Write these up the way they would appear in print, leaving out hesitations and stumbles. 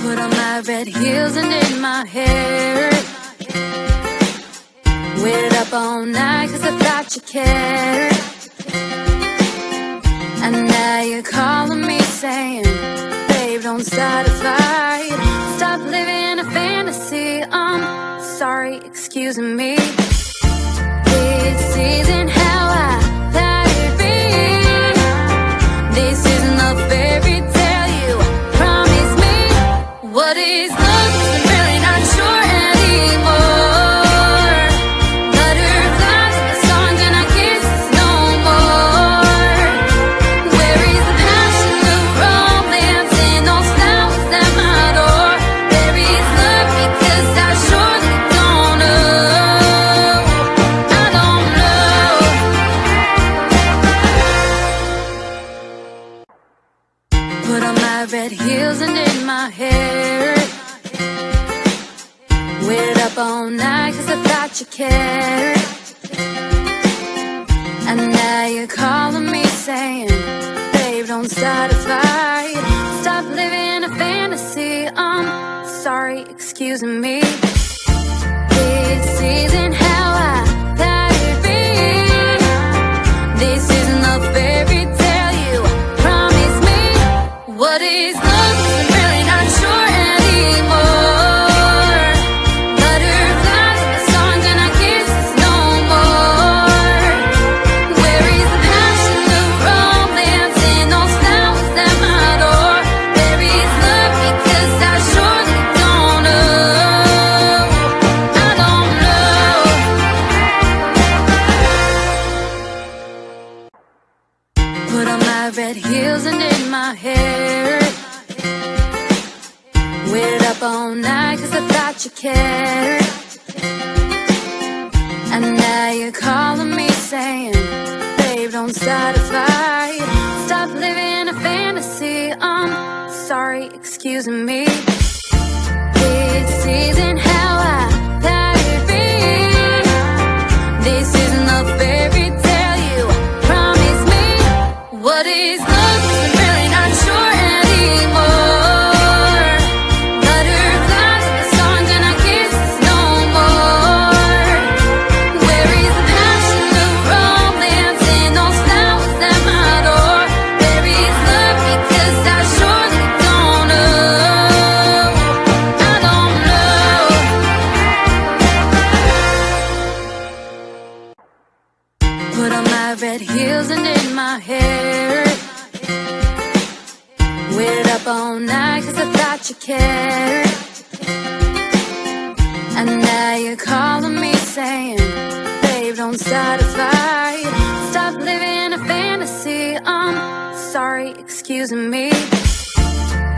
Put on my red heels and did my hair. Waited up all night cause I thought you cared. And now you're calling me saying, babe, don't start a fight. Stop living a fantasy. I'm sorry, excuse me. This isn't how I thought it'd be. This isn't the fairy tale you promised me. What is love? 'Cause I'm really not sure anymore. Butterflies in the songs and our kisses no more. Where is the passion, the romance, and those flowers at my door? There is love because I surely don't know. I don't know. Put on my red heels and did my hair. Waited up all night cause I thought you cared. And now you're calling me saying, babe, don't start a fight. Stop living a fantasy. I'm sorry, excuse me. This isn't how I thought it'd be. This isn't the fairy tale you promised me. What is love? 'Cause I'm really not sure anymore. Butterflies in the songs and our kisses no more. Where is the passion, the romance, and those flowers at my door? There is love because I surely don't know. I don't know. Put on my red heels and did my hair. Waited up all night cause I thought you cared. And now you're calling me saying, babe, don't start a fight. Stop living a fantasy. I'm sorry, excuse me. This isn't how I thought it'd be. This isn't the fairy tale you promised me. What is love? 'Cause I'm really not sure anymore. Butterflies in the songs and our kisses no more. Where is the passion, the romance, and those flowers at my door? There is love because I surely don't know. I don't know. Put on my red heels and did my hair. Waited up all night cause I thought you cared. And now you're calling me saying, babe, don't start a fight. Stop living a fantasy. I'm sorry, excuse me.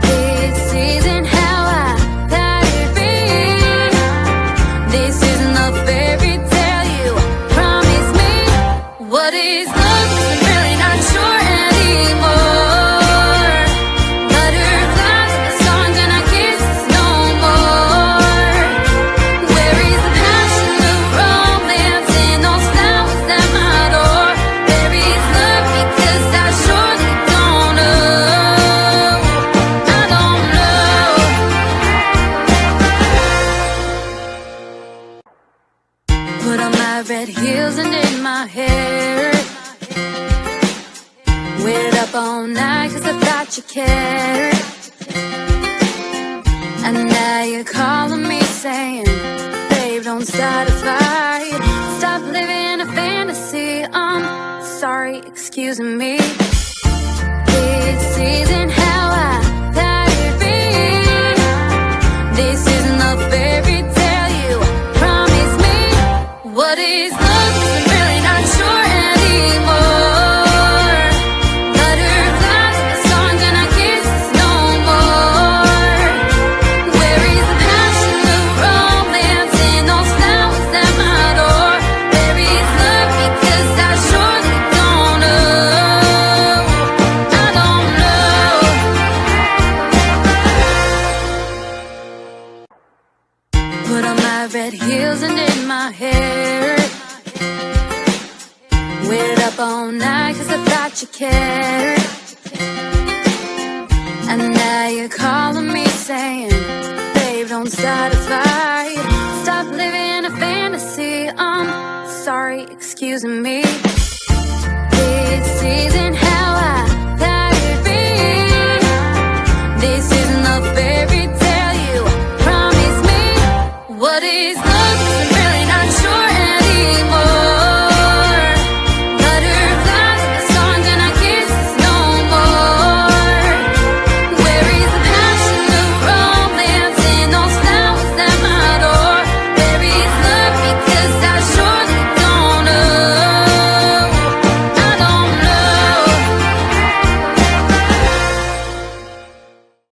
This isn't how I thought it'd be. This isn't the fairy tale you promised me. What is love? 'Cause I'm really not sure anymore. Butterflies in the songs and our kisses no more. Where is the passion, the romance, and those flowers at my door? There is love because I surely don't know. I don't know. Put on my red heels and did my hair. Waited up all night cause I thought you cared. And now you're calling me saying, babe, don't start a fight. Stop living a fantasy. I'm sorry, excuse me. This isn't how I thought it'd be. This isn't the fairy tale you promised me. What is love? 'Cause I'm really not sure anymore. Butterflies in the songs and our kisses no more. Where is the passion, the romance, and those flowers at my door? There is love because I surely don't know. I don't know. Put on my red heels and did my hair. Waited up all night cause I thought you cared. And now you're calling me saying, start a fight.